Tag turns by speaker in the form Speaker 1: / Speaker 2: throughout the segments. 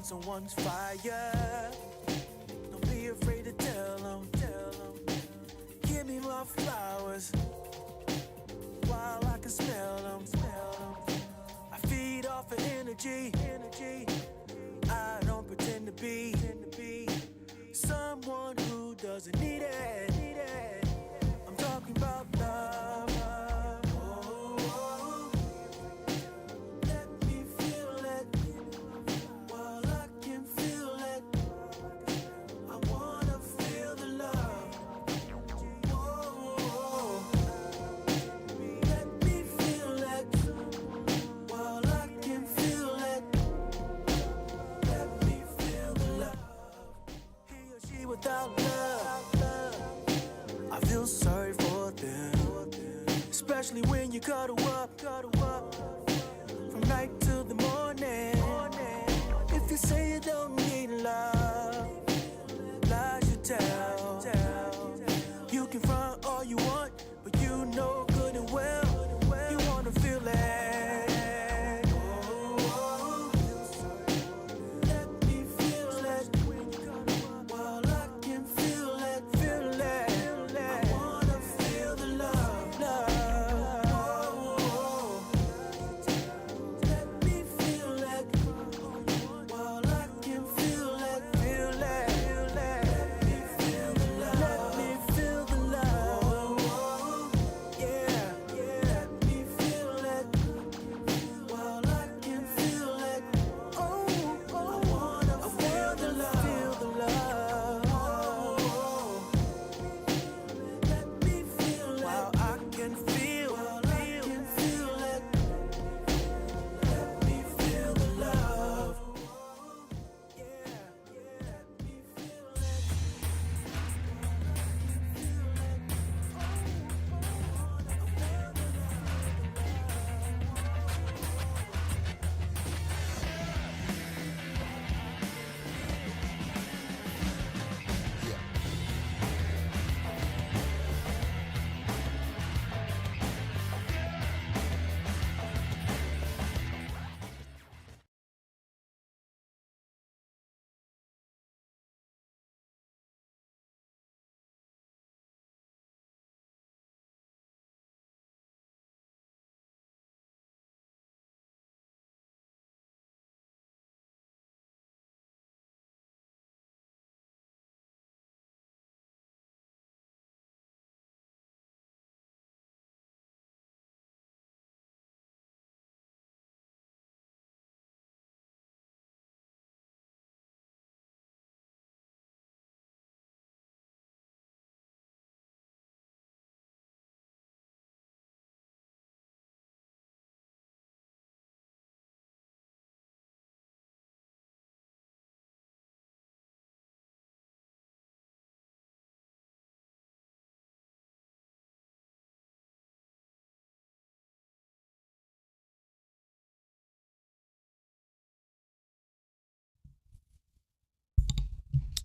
Speaker 1: Someone's fire, don't be afraid to tell them. Give me my flowers while I can smell them. I feed off of energy. I don't pretend to be someone who doesn't need it. I'm talking about love. Without love, I feel sorry for them, especially when you cuddle up from night till the morning. If you say you don't need love, lies you tell. You can front all you want, but you know good and well you wanna feel it.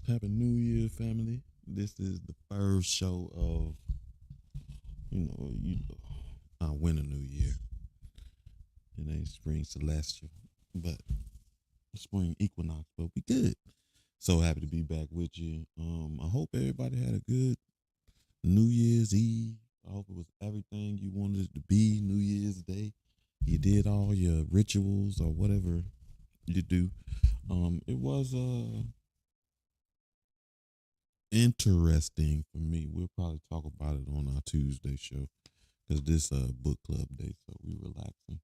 Speaker 2: Happy New Year, family. This is the first show of, our winter New Year. It ain't spring celestial, but spring equinox, but we good. So happy to be back with you. I hope everybody had a good New Year's Eve. I hope it was everything you wanted it to be New Year's Day. You did all your rituals or whatever you do. It was interesting for me. We'll probably talk about it on our Tuesday show. because this book club day, so we relaxing.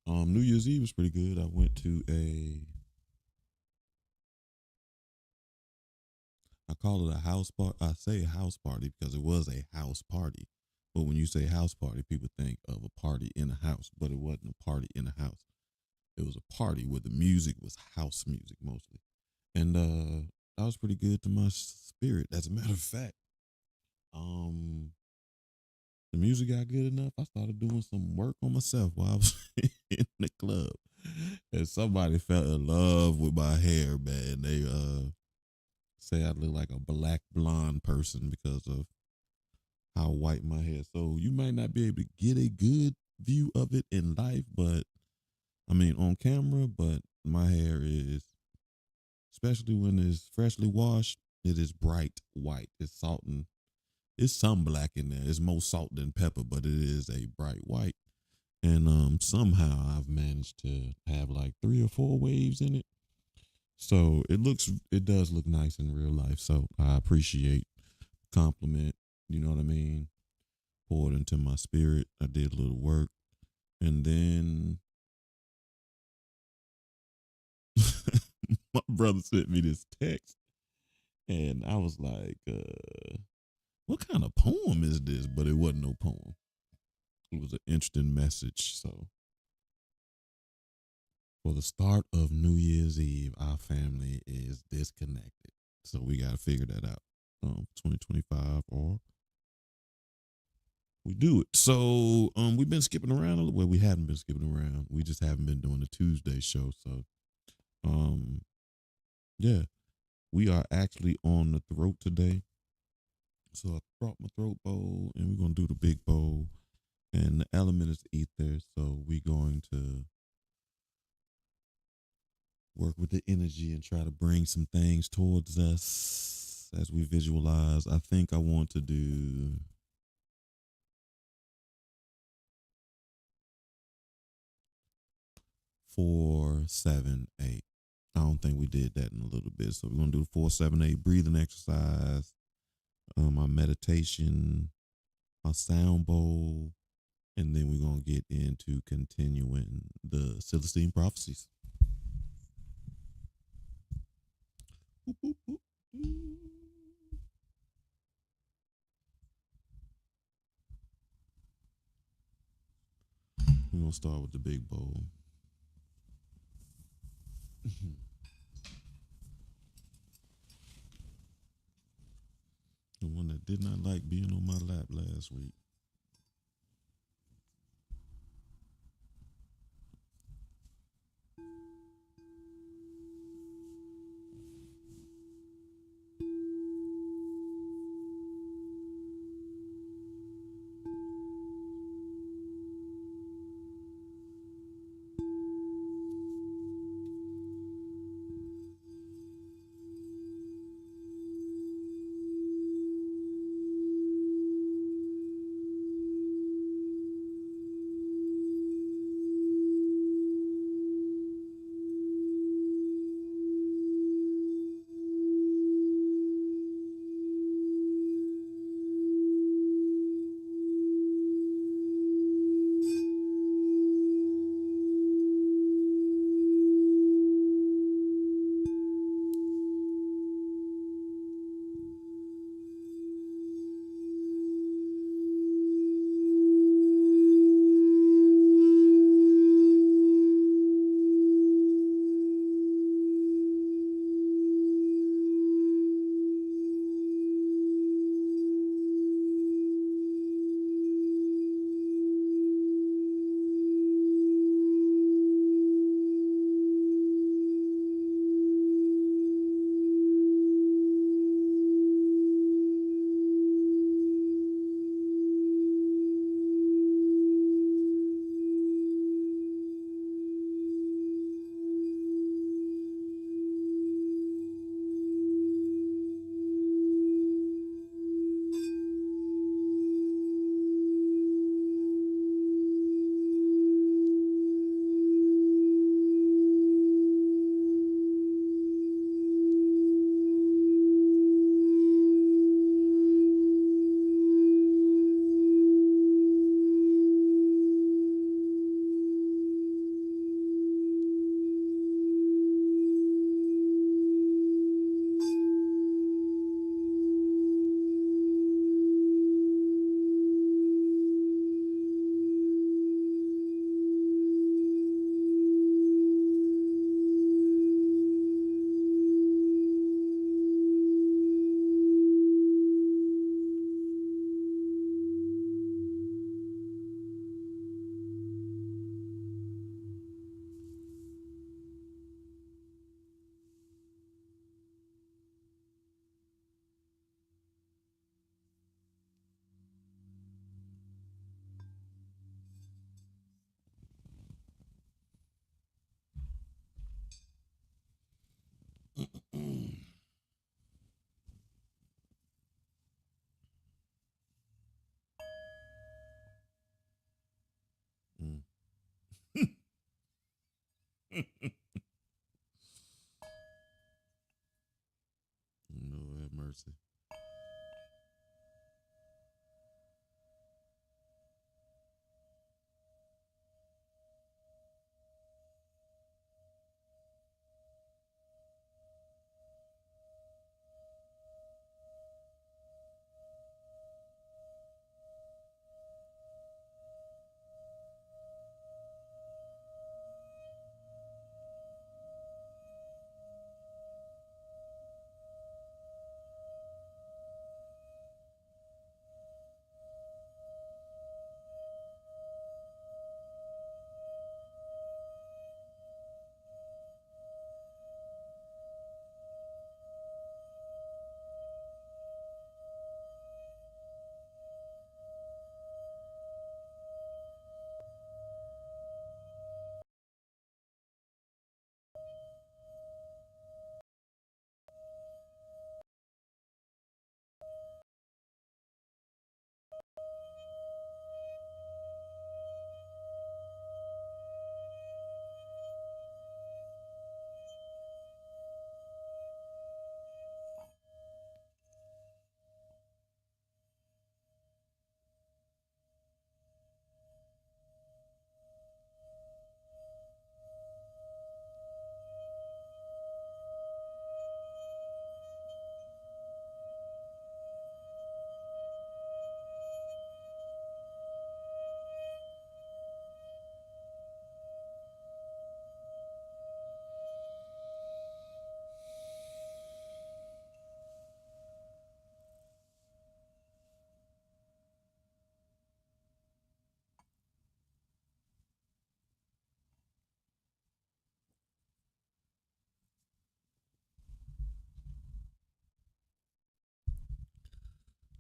Speaker 2: New Year's Eve was pretty good. I went to I call it a house party. I say house party because it was a house party. But when you say house party, people think of a party in a house, but it wasn't a party in a house. It was a party where the music was house music mostly. And that was pretty good to my spirit. As a matter of fact, um the music got good enough. I started doing some work on myself while I was in the club. And somebody fell in love with my hair, man. They say I look like a black blonde person because of how white my hair. So you might not be able to get a good view of it in life, but I mean on camera, but my hair is, especially when it's freshly washed, it is bright white. It's salt and it's some black in there. It's more salt than pepper, but it is a bright white. And somehow I've managed to have like 3 or 4 waves in it. So it does look nice in real life. So I appreciate compliment, you know what I mean? Poured into my spirit. I did a little work. And then my brother sent me this text and I was like, what kind of poem is this? But it wasn't no poem. It was an interesting message. So for the start of New Year's Eve, our family is disconnected. So we got to figure that out. 2025 or we do it. So we've been skipping around a little. Well, we haven't been skipping around. We just haven't been doing the Tuesday show. So um yeah, we are actually on the throat today. So I brought my throat bowl and we're gonna do the big bowl. And the element is ether. So we're going to work with the energy and try to bring some things towards us as we visualize. I think I want to do 4-7-8. I don't think we did that in a little bit. So we're gonna do 4-7-8 breathing exercise, our meditation, our sound bowl, and then we're gonna get into continuing the Celestine prophecies. Boop, boop, boop. We're gonna start with the big bowl. The one that did not like being on my lap last week. mercy.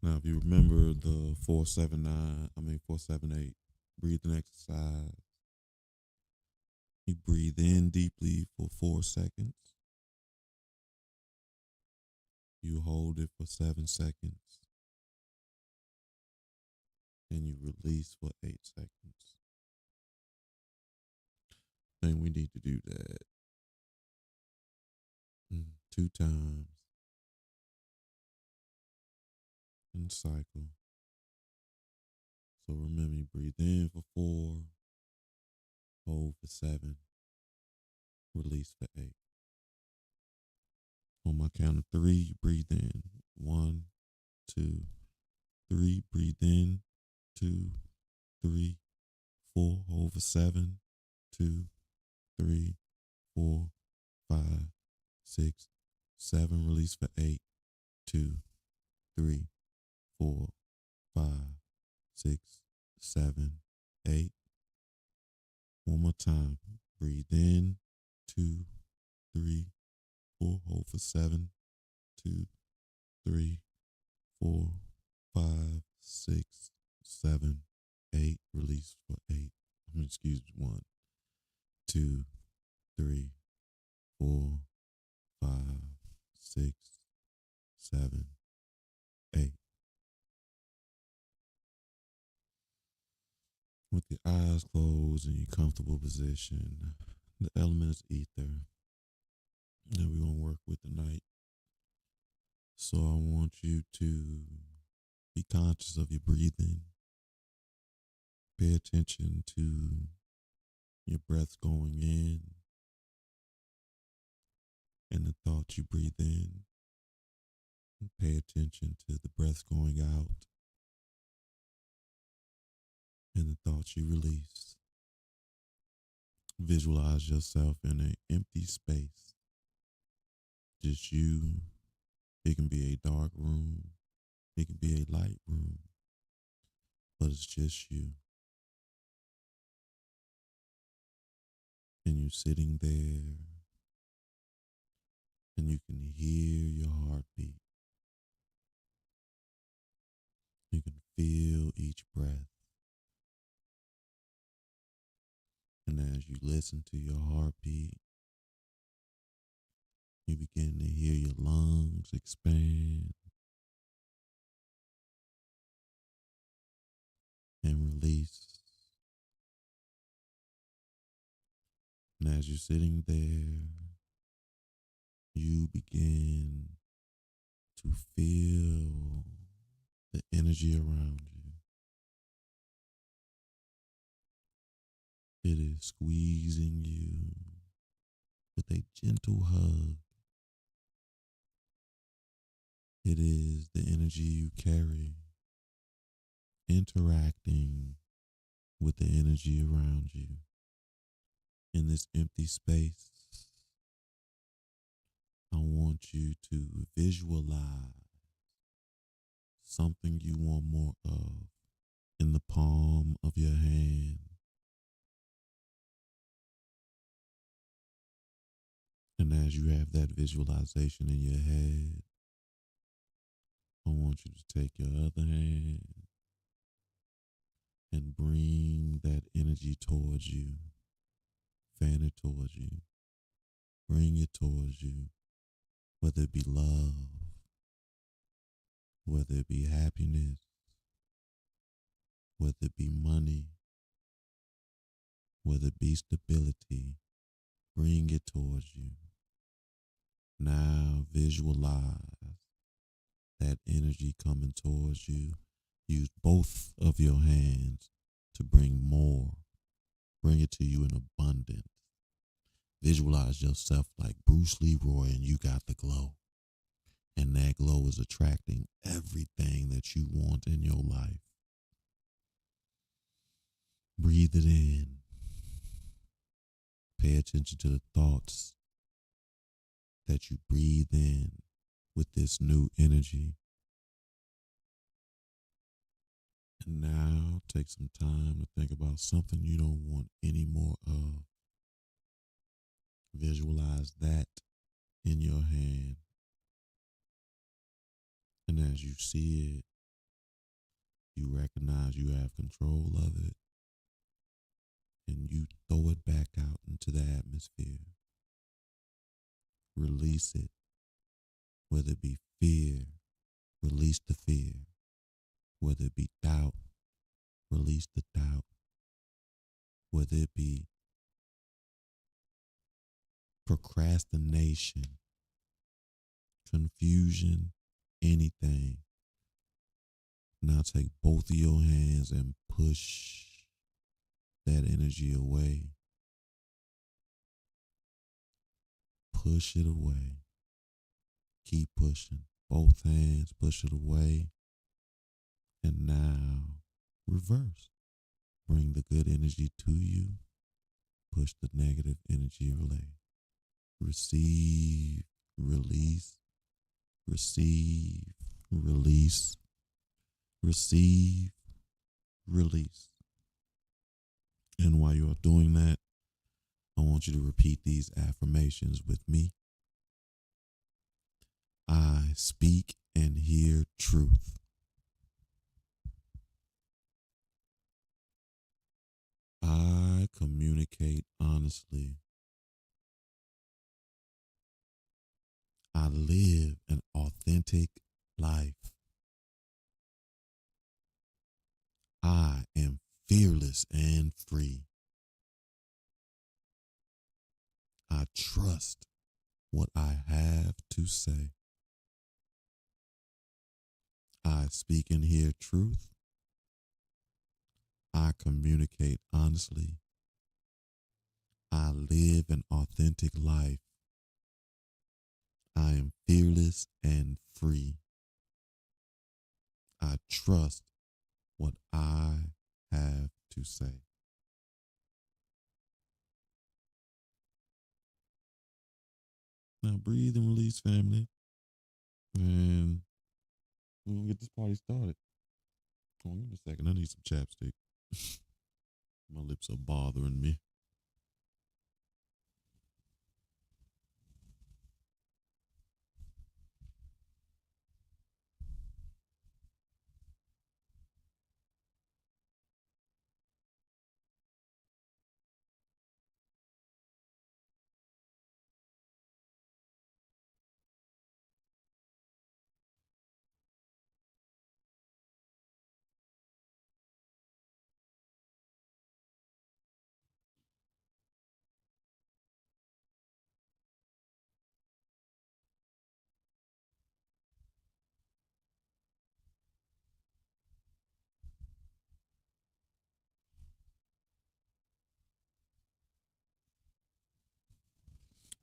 Speaker 2: Now, if you remember the 478 breathing exercise, you breathe in deeply for 4 seconds. You hold it for 7 seconds. And you release for 8 seconds. And we need to do that 2 times in the cycle. So remember, you breathe in for 4, hold for 7, release for 8. On my count of 3, you breathe in. 1, 2, 3. Breathe in. 2, 3, 4. Hold for 7. 2, 3, 4, 5, 6, 7. Release for 8. 2, 3, 4, 5, 6, 7, 8. One more time. Breathe in. 2, 3, 4. Hold for 7. 2, 3, 4, 5, 6, 7, 8. Release for 8. Excuse me. 1, 2, 3, 4, 5, 6, 7, 8. With your eyes closed in your comfortable position, the element is ether that we're going to work with tonight. So I want you to be conscious of your breathing. Pay attention to your breath going in and the thoughts you breathe in. And pay attention to the breath going out and the thoughts you release. Visualize yourself in an empty space. Just you. It can be a dark room. It can be a light room. But it's just you. And you're sitting there. And you can hear your heartbeat. You can feel each breath. And as you listen to your heartbeat, you begin to hear your lungs expand and release. And as you're sitting there, you begin to feel the energy around you. It is squeezing you with a gentle hug. It is the energy you carry interacting with the energy around you in this empty space. I want you to visualize something you want more of in the palm of your hand. And as you have that visualization in your head, I want you to take your other hand and bring that energy towards you. Fan it towards you. Bring it towards you. Whether it be love, whether it be happiness, whether it be money, whether it be stability, bring it towards you. Now visualize that energy coming towards you. Use both of your hands to bring more. Bring it to you in abundance. Visualize yourself like Bruce Leroy and you got the glow. And that glow is attracting everything that you want in your life. Breathe it in. Pay attention to the thoughts that you breathe in with this new energy. And now take some time to think about something you don't want any more of. Visualize that in your hand. And as you see it, you recognize you have control of it. And you throw it back out into the atmosphere. Release it. Whether it be fear, release the fear. Whether it be doubt, release the doubt. Whether it be procrastination, confusion, anything. Now take both of your hands and push that energy away. Push it away. Keep pushing. Both hands, push it away. And now reverse. Bring the good energy to you. Push the negative energy away. Receive, release, receive, release, receive, release. And while you are doing that, I want you to repeat these affirmations with me. I speak and hear truth. I communicate honestly. I live an authentic life. I am fearless and free. I trust what I have to say. I speak and hear truth. I communicate honestly. I live an authentic life. I am fearless and free. I trust what I have to say. Now breathe and release, family. And we're going to get this party started. Hold on, give me a second. I need some chapstick. My lips are bothering me.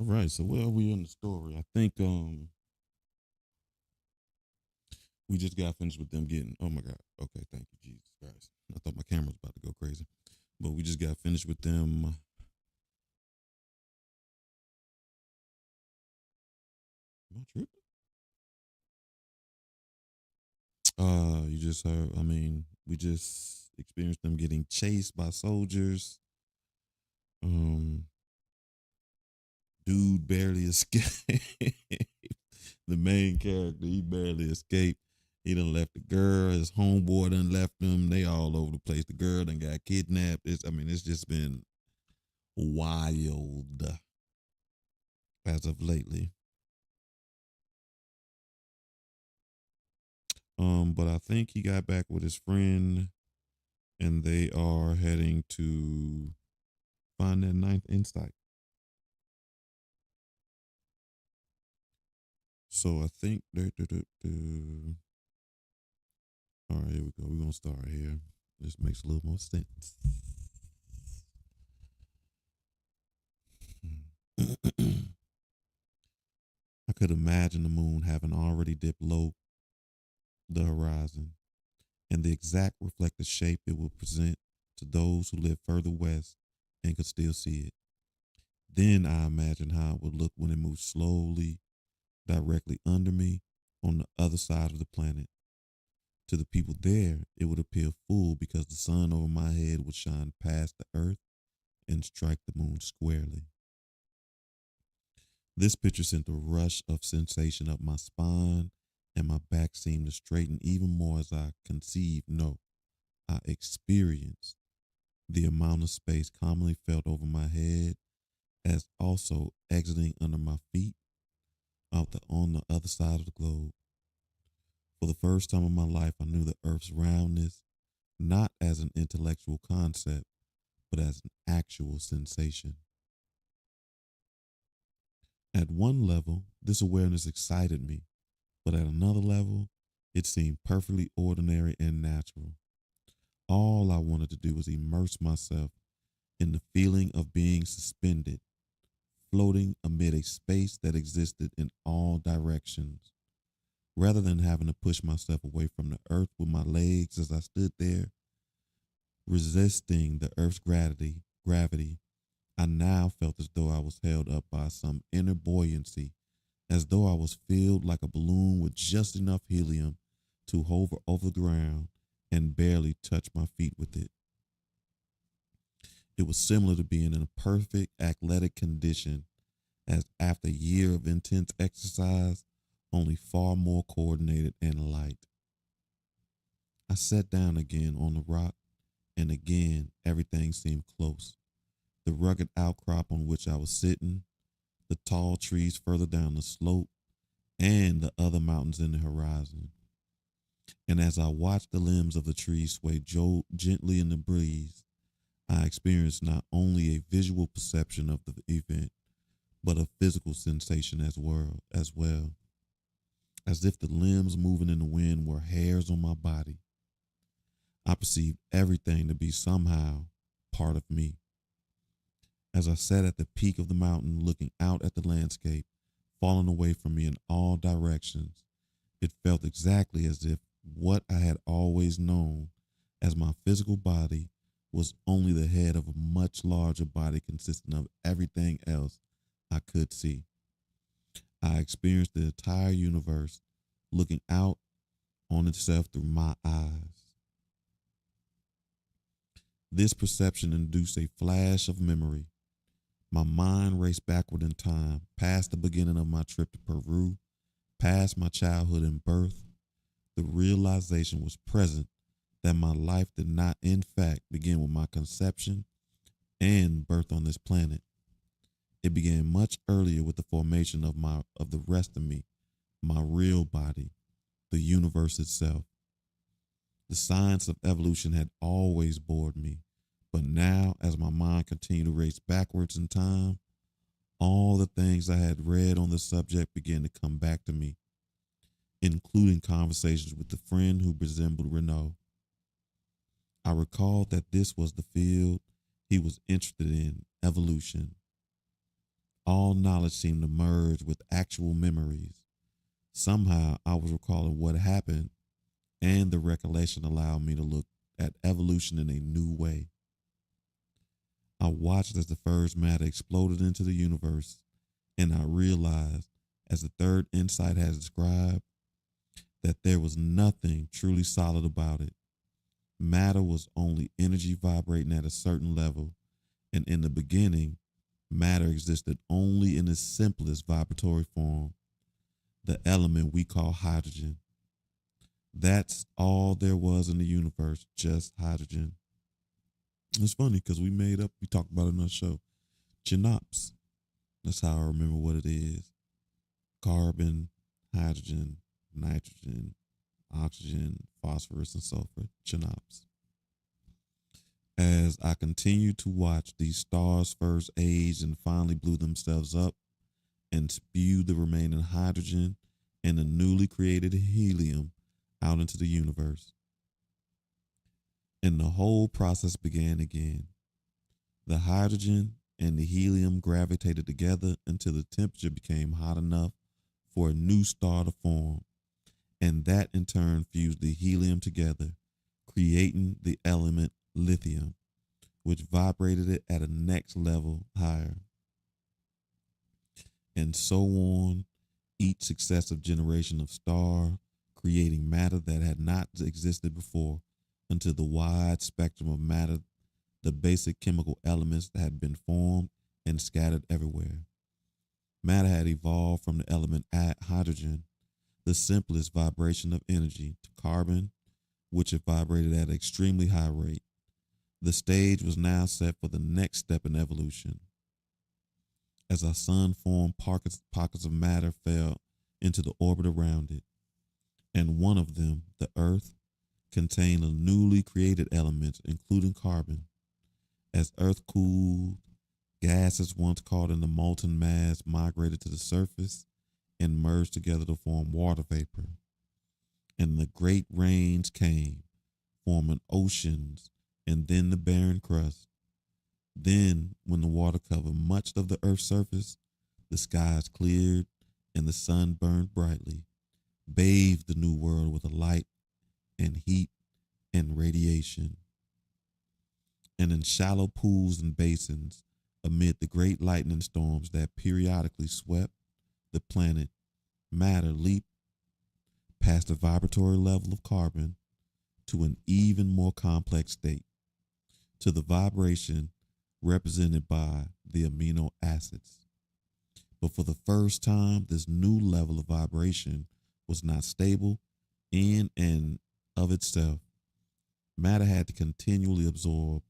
Speaker 2: All right, so where are we in the story? I think we just got finished with them getting. Oh my God. Okay, thank you, Jesus Christ. I thought my camera was about to go crazy, but we just got finished with them. Am I tripping? You just heard. I mean, we just experienced them getting chased by soldiers. Um, dude barely escaped. The main character, he barely escaped. He done left the girl. His homeboy done left him. They all over the place. The girl done got kidnapped. It's just been wild as of lately. But I think he got back with his friend, and they are heading to find that ninth insight. So I think all right, here we go. We're gonna start here. This makes a little more sense. I could imagine the moon having already dipped low the horizon, and the exact reflected shape it would present to those who live further west and could still see it. Then I imagine how it would look when it moved slowly directly under me on the other side of the planet. To the people there, it would appear full because the sun over my head would shine past the earth and strike the moon squarely. This picture sent a rush of sensation up my spine, and my back seemed to straighten even more as I conceived, no, I experienced the amount of space commonly felt over my head as also exiting under my feet on the other side of the globe. For the first time in my life, I knew the earth's roundness, not as an intellectual concept, but as an actual sensation. At one level, this awareness excited me, but at another level, it seemed perfectly ordinary and natural. All I wanted to do was immerse myself in the feeling of being suspended, floating amid a space that existed in all directions. Rather than having to push myself away from the earth with my legs as I stood there, resisting the earth's gravity, I now felt as though I was held up by some inner buoyancy, as though I was filled like a balloon with just enough helium to hover over the ground and barely touch my feet with it. It was similar to being in a perfect athletic condition, as after a year of intense exercise, only far more coordinated and light. I sat down again on the rock, and again everything seemed close. The rugged outcrop on which I was sitting, the tall trees further down the slope, and the other mountains in the horizon. And as I watched the limbs of the trees sway gently in the breeze, I experienced not only a visual perception of the event, but a physical sensation as well, as if the limbs moving in the wind were hairs on my body. I perceived everything to be somehow part of me. As I sat at the peak of the mountain looking out at the landscape, falling away from me in all directions, it felt exactly as if what I had always known as my physical body was only the head of a much larger body consisting of everything else I could see. I experienced the entire universe looking out on itself through my eyes. This perception induced a flash of memory. My mind raced backward in time, past the beginning of my trip to Peru, past my childhood and birth. The realization was present that my life did not, in fact, begin with my conception and birth on this planet. It began much earlier with the formation of the rest of me, my real body, the universe itself. The science of evolution had always bored me, but now, as my mind continued to race backwards in time, all the things I had read on the subject began to come back to me, including conversations with the friend who resembled Renault. I recalled that this was the field he was interested in, evolution. All knowledge seemed to merge with actual memories. Somehow I was recalling what happened, and the recollection allowed me to look at evolution in a new way. I watched as the first matter exploded into the universe, and I realized, as the third insight has described, that there was nothing truly solid about it. Matter was only energy vibrating at a certain level, and in the beginning, matter existed only in its simplest vibratory form, the element we call hydrogen. That's all there was in the universe, just hydrogen. It's funny because we talked about it on our show, gynops. That's how I remember what it is. Carbon, hydrogen, nitrogen, oxygen, phosphorus, and sulfur, gynops. As I continued to watch, these stars first aged and finally blew themselves up and spewed the remaining hydrogen and the newly created helium out into the universe. And the whole process began again. The hydrogen and the helium gravitated together until the temperature became hot enough for a new star to form, and that in turn fused the helium together, creating the element lithium, which vibrated it at a next level higher. And so on, each successive generation of star, creating matter that had not existed before, until the wide spectrum of matter, the basic chemical elements that had been formed and scattered everywhere. Matter had evolved from the element hydrogen, the simplest vibration of energy, to carbon, which it vibrated at an extremely high rate. The stage was now set for the next step in evolution. As our sun formed, pockets of matter fell into the orbit around it, and one of them, the Earth, contained a newly created element, including carbon. As Earth cooled, gases once caught in the molten mass migrated to the surface and merged together to form water vapor. And the great rains came, forming oceans and then the barren crust. Then, when the water covered much of the Earth's surface, the skies cleared and the sun burned brightly, bathed the new world with a light and heat and radiation. And in shallow pools and basins, amid the great lightning storms that periodically swept the planet, matter leaped past the vibratory level of carbon to an even more complex state, to the vibration represented by the amino acids. But for the first time, this new level of vibration was not stable in and of itself. Matter had to continually absorb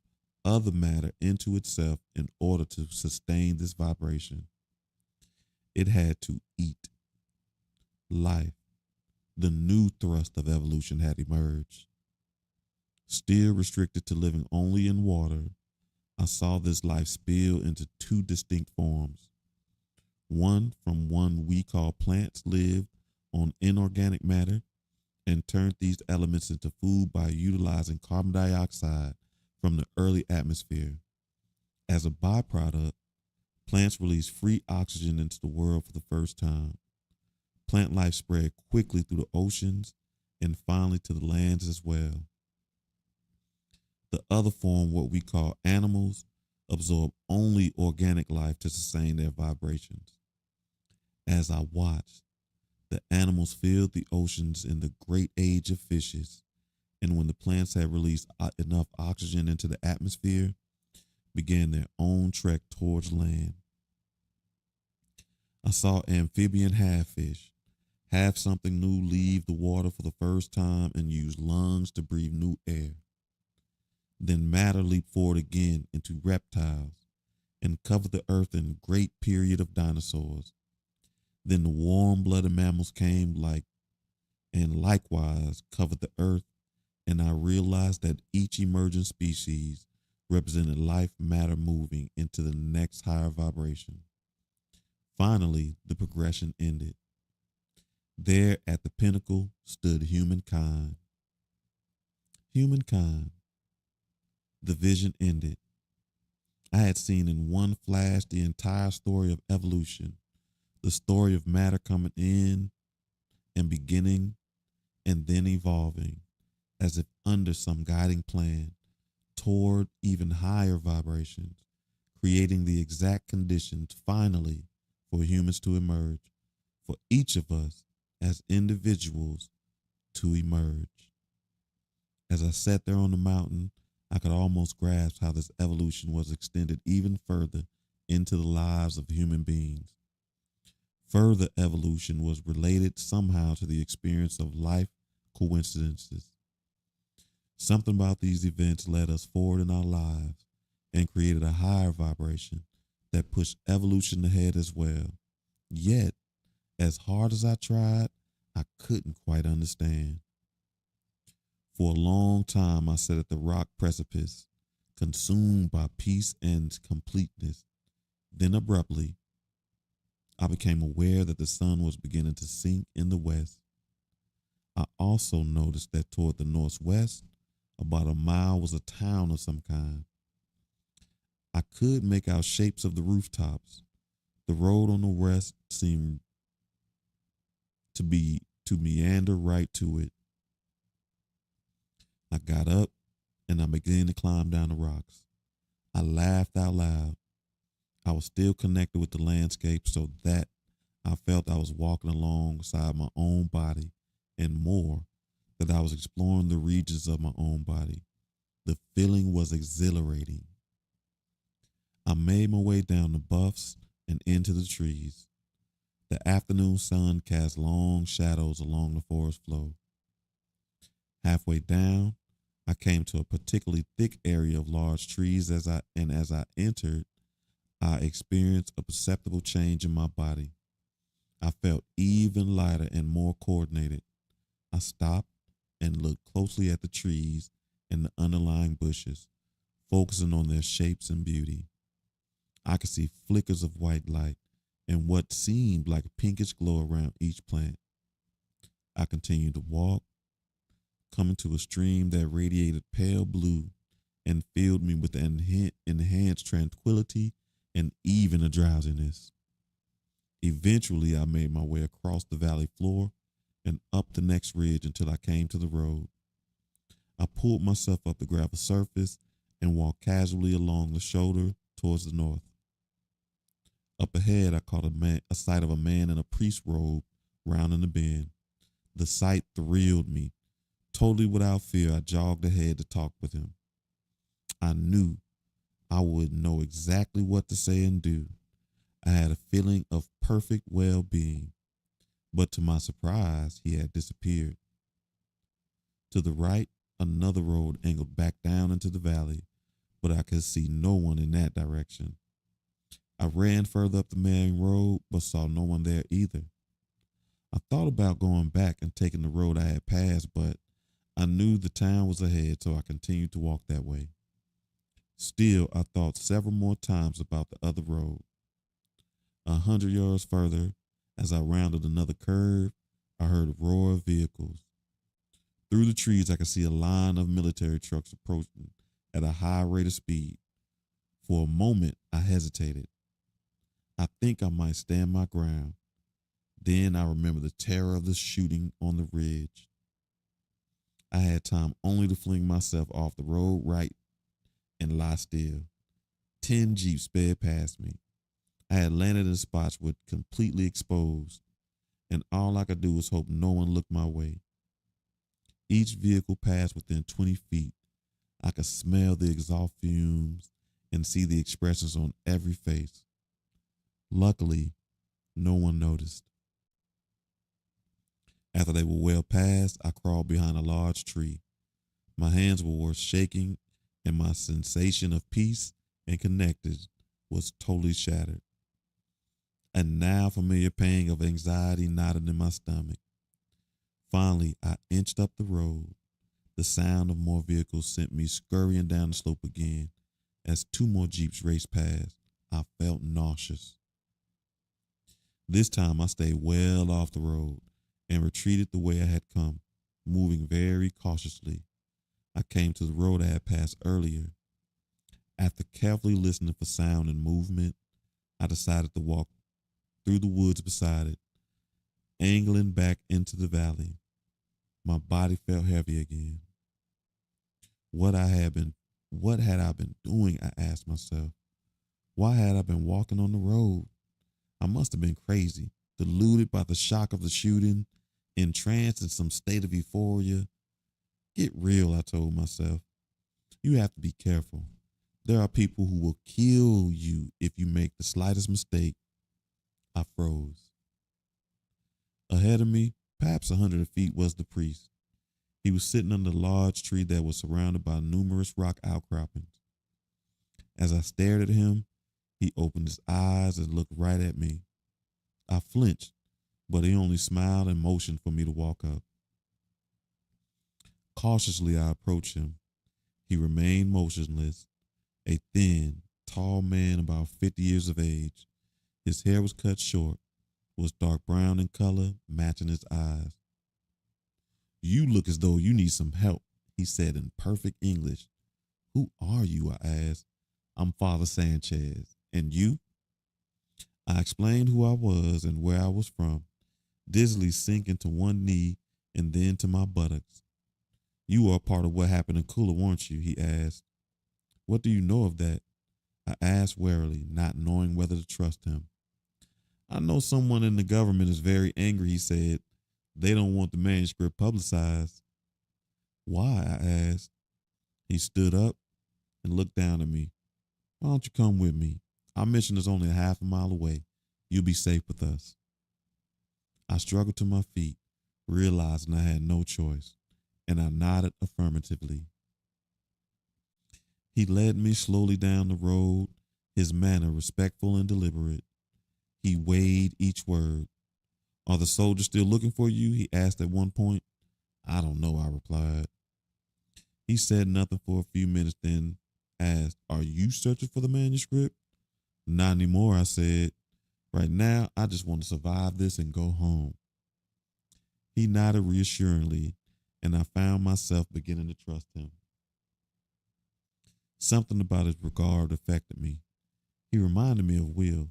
Speaker 2: other matter into itself in order to sustain this vibration. It had to eat. Life, the new thrust of evolution, had emerged. Still restricted to living only in water, I saw this life spill into two distinct forms. One from one we call plants lived on inorganic matter and turned these elements into food by utilizing carbon dioxide from the early atmosphere. As a byproduct, plants released free oxygen into the world for the first time. Plant life spread quickly through the oceans and finally to the lands as well. The other form, what we call animals, absorb only organic life to sustain their vibrations. As I watched, the animals filled the oceans in the great age of fishes, and when the plants had released enough oxygen into the atmosphere, began their own trek towards land. I saw amphibian half-fish, half something new, leave the water for the first time and use lungs to breathe new air. Then matter leaped forward again into reptiles and covered the earth in a great period of dinosaurs. Then the warm-blooded mammals came and likewise covered the earth, and I realized that each emerging species represented life matter moving into the next higher vibration. Finally, the progression ended. There at the pinnacle stood humankind. Humankind. The vision ended. I had seen in one flash the entire story of evolution, the story of matter coming in and beginning and then evolving, as if under some guiding plan toward even higher vibrations, creating the exact conditions finally for humans to emerge, for each of us as individuals to emerge. As I sat there on the mountain, I could almost grasp how this evolution was extended even further into the lives of human beings. Further evolution was related somehow to the experience of life coincidences. Something about these events led us forward in our lives and created a higher vibration that pushed evolution ahead as well. Yet, as hard as I tried, I couldn't quite understand. For a long time, I sat at the rock precipice, consumed by peace and completeness. Then abruptly, I became aware that the sun was beginning to sink in the west. I also noticed that toward the northwest, about a mile, was a town of some kind. I could make out shapes of the rooftops. The road on the west seemed to meander right to it. I got up and I began to climb down the rocks. I laughed out loud. I was still connected with the landscape, so that I felt I was walking alongside my own body, and more, that I was exploring the regions of my own body. The feeling was exhilarating. I made my way down the bluffs and into the trees. The afternoon sun cast long shadows along the forest floor. Halfway down, I came to a particularly thick area of large trees as I entered, I experienced a perceptible change in my body. I felt even lighter and more coordinated. I stopped and looked closely at the trees and the underlying bushes, focusing on their shapes and beauty. I could see flickers of white light and what seemed like a pinkish glow around each plant. I continued to walk, coming to a stream that radiated pale blue and filled me with enhanced tranquility and even a drowsiness. Eventually, I made my way across the valley floor and up the next ridge until I came to the road. I pulled myself up the gravel surface and walked casually along the shoulder towards the north. Up ahead, I caught a sight of a man in a priest's robe rounding the bend. The sight thrilled me. Totally without fear, I jogged ahead to talk with him. I knew I would know exactly what to say and do. I had a feeling of perfect well-being, but to my surprise, he had disappeared. To the right, another road angled back down into the valley, but I could see no one in that direction. I ran further up the main road, but saw no one there either. I thought about going back and taking the road I had passed, but I knew the town was ahead, so I continued to walk that way. Still, I thought several more times about the other road. 100 yards further, as I rounded another curve, I heard a roar of vehicles. Through the trees, I could see a line of military trucks approaching at a high rate of speed. For a moment, I hesitated. I think I might stand my ground. Then I remembered the terror of the shooting on the ridge. I had time only to fling myself off the road right and lie still. 10 jeeps sped past me. I had landed in spots which were completely exposed, and all I could do was hope no one looked my way. Each vehicle passed within 20 feet. I could smell the exhaust fumes and see the expressions on every face. Luckily, no one noticed. After they were well past, I crawled behind a large tree. My hands were shaking, and my sensation of peace and connected was totally shattered. A now familiar pang of anxiety knotted in my stomach. Finally, I inched up the road. The sound of more vehicles sent me scurrying down the slope again. As 2 more jeeps raced past, I felt nauseous. This time I stayed well off the road and retreated the way I had come, moving very cautiously. I came to the road I had passed earlier. After carefully listening for sound and movement, I decided to walk through the woods beside it, angling back into the valley. My body felt heavy again. What I had been what had I been doing? I asked myself. Why had I been walking on the road? I must have been crazy, deluded by the shock of the shooting, entranced in some state of euphoria. Get real, I told myself. You have to be careful. There are people who will kill you if you make the slightest mistake. I froze. Ahead of me, perhaps 100 feet, was the priest. He was sitting under a large tree that was surrounded by numerous rock outcroppings. As I stared at him, he opened his eyes and looked right at me. I flinched, but he only smiled and motioned for me to walk up. Cautiously, I approached him. He remained motionless, a thin, tall man about 50 years of age. His hair was cut short, was dark brown in color, matching his eyes. You look as though you need some help, he said in perfect English. Who are you? I asked. I'm Father Sanchez. And you? I explained who I was and where I was from, dizzily sinking to one knee and then to my buttocks. You are part of what happened in Kula, weren't you? He asked. What do you know of that? I asked warily, not knowing whether to trust him. I know someone in the government is very angry, he said. They don't want the manuscript publicized. Why? I asked. He stood up and looked down at me. Why don't you come with me? Our mission is only a half a mile away. You'll be safe with us. I struggled to my feet, realizing I had no choice, and I nodded affirmatively. He led me slowly down the road, his manner respectful and deliberate. He weighed each word. Are the soldiers still looking for you? He asked at one point. I don't know, I replied. He said nothing for a few minutes, then asked, Are you searching for the manuscript? Not anymore, I said. Right now, I just want to survive this and go home. He nodded reassuringly, and I found myself beginning to trust him. Something about his regard affected me. He reminded me of Will.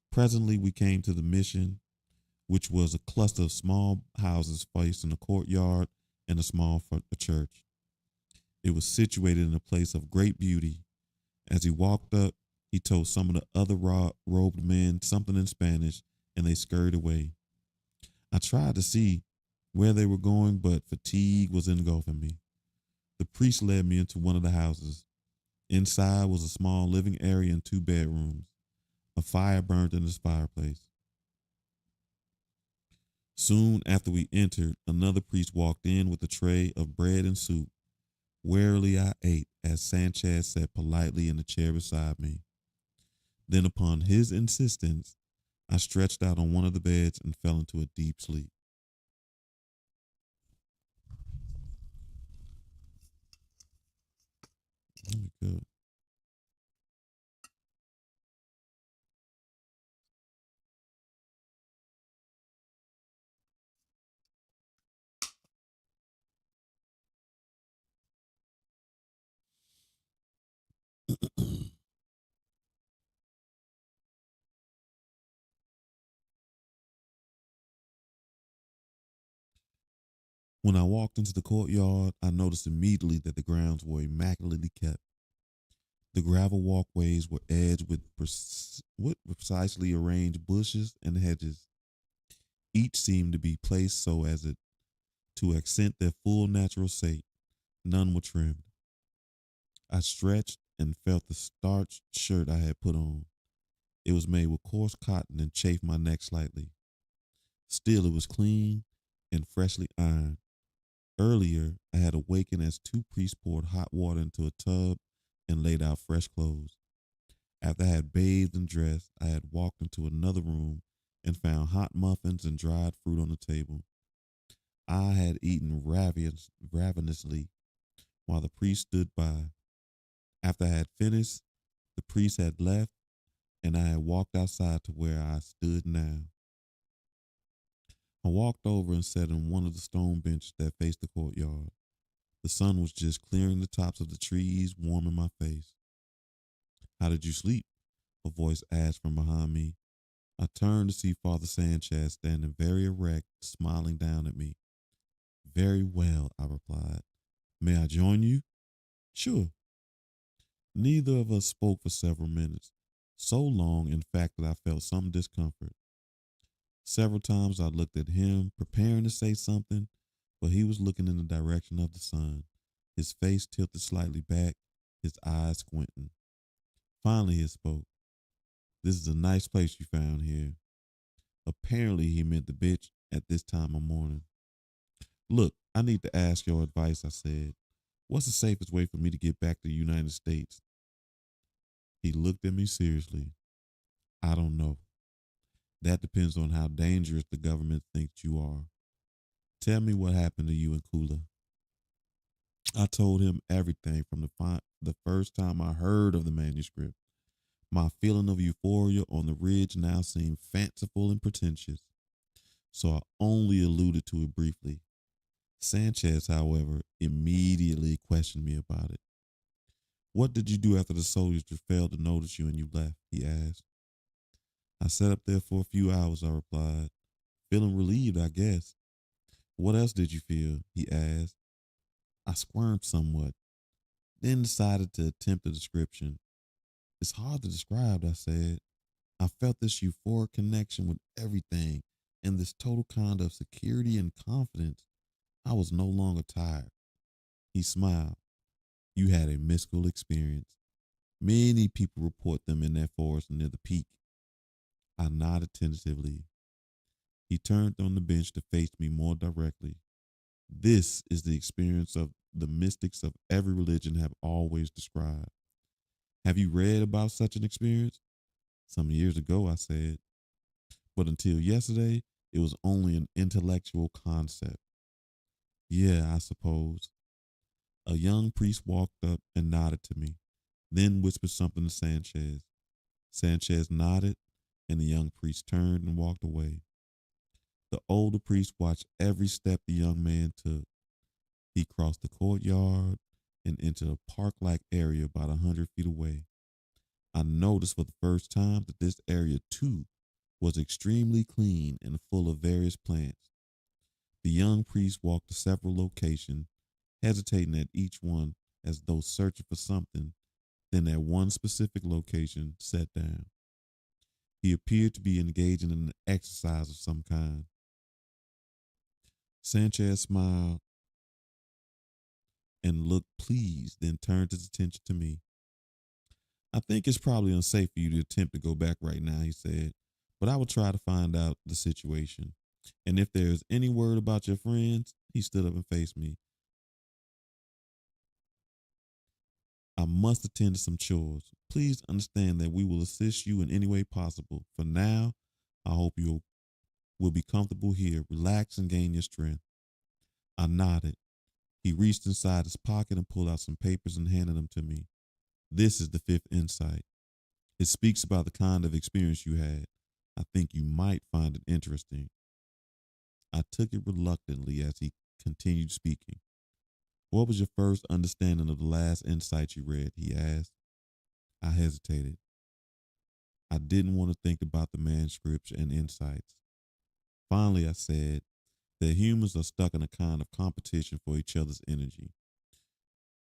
Speaker 2: Presently, we came to the mission, which was a cluster of small houses facing a courtyard and a small church. It was situated in a place of great beauty. As he walked up, he told some of the other robed men something in Spanish, and they scurried away. I tried to see where they were going, but fatigue was engulfing me. The priest led me into one of the houses. Inside was a small living area and 2 bedrooms. A fire burned in this fireplace. Soon after we entered, another priest walked in with a tray of bread and soup. Warily I ate as Sanchez sat politely in the chair beside me. Then, upon his insistence, I stretched out on one of the beds and fell into a deep sleep. Very good. When I walked into the courtyard, I noticed immediately that the grounds were immaculately kept. The gravel walkways were edged with precisely arranged bushes and hedges. Each seemed to be placed so as to accent their full natural state. None were trimmed. I stretched and felt the starched shirt I had put on. It was made with coarse cotton and chafed my neck slightly. Still, it was clean and freshly ironed. Earlier, I had awakened as 2 priests poured hot water into a tub and laid out fresh clothes. After I had bathed and dressed, I had walked into another room and found hot muffins and dried fruit on the table. I had eaten ravenously while the priest stood by. After I had finished, the priest had left, and I had walked outside to where I stood now. I walked over and sat on one of the stone benches that faced the courtyard. The sun was just clearing the tops of the trees, warming my face. How did you sleep? A voice asked from behind me. I turned to see Father Sanchez standing very erect, smiling down at me. Very well, I replied. May I join you? Sure. Neither of us spoke for several minutes, so long, in fact, that I felt some discomfort. Several times I looked at him, preparing to say something, but he was looking in the direction of the sun, his face tilted slightly back, his eyes squinting. Finally, he spoke. This is a nice place you found here. Apparently, he meant the bitch at this time of morning. Look, I need to ask your advice, I said. What's the safest way for me to get back to the United States? He looked at me seriously. I don't know. That depends on how dangerous the government thinks you are. Tell me what happened to you in Kula. I told him everything from the first time I heard of the manuscript. My feeling of euphoria on the ridge now seemed fanciful and pretentious, so I only alluded to it briefly. Sanchez, however, immediately questioned me about it. What did you do after the soldiers failed to notice you and you left? He asked. I sat up there for a few hours, I replied, feeling relieved, I guess. What else did you feel? He asked. I squirmed somewhat, then decided to attempt a description. It's hard to describe, I said. I felt this euphoric connection with everything and this total kind of security and confidence. I was no longer tired. He smiled. You had a mystical experience. Many people report them in that forest near the peak. I nodded tentatively. He turned on the bench to face me more directly. This is the experience of the mystics of every religion have always described. Have you read about such an experience? Some years ago, I said. But until yesterday, it was only an intellectual concept. Yeah, I suppose. A young priest walked up and nodded to me, then whispered something to Sanchez. Sanchez nodded, and the young priest turned and walked away. The older priest watched every step the young man took. He crossed the courtyard and into a park-like area about 100 feet away. I noticed for the first time that this area, too, was extremely clean and full of various plants. The young priest walked to several locations, hesitating at each one as though searching for something, then at one specific location sat down. He appeared to be engaging in an exercise of some kind. Sanchez smiled and looked pleased, then turned his attention to me. I think it's probably unsafe for you to attempt to go back right now, he said, but I will try to find out the situation. And if there is any word about your friends, he stood up and faced me. I must attend to some chores. Please understand that we will assist you in any way possible. For now, I hope you will be comfortable here, relax, and gain your strength. I nodded. He reached inside his pocket and pulled out some papers and handed them to me. This is the fifth insight. It speaks about the kind of experience you had. I think you might find it interesting. I took it reluctantly as he continued speaking. What was your first understanding of the last insight you read? He asked. I hesitated. I didn't want to think about the manuscripts and insights. Finally, I said that humans are stuck in a kind of competition for each other's energy.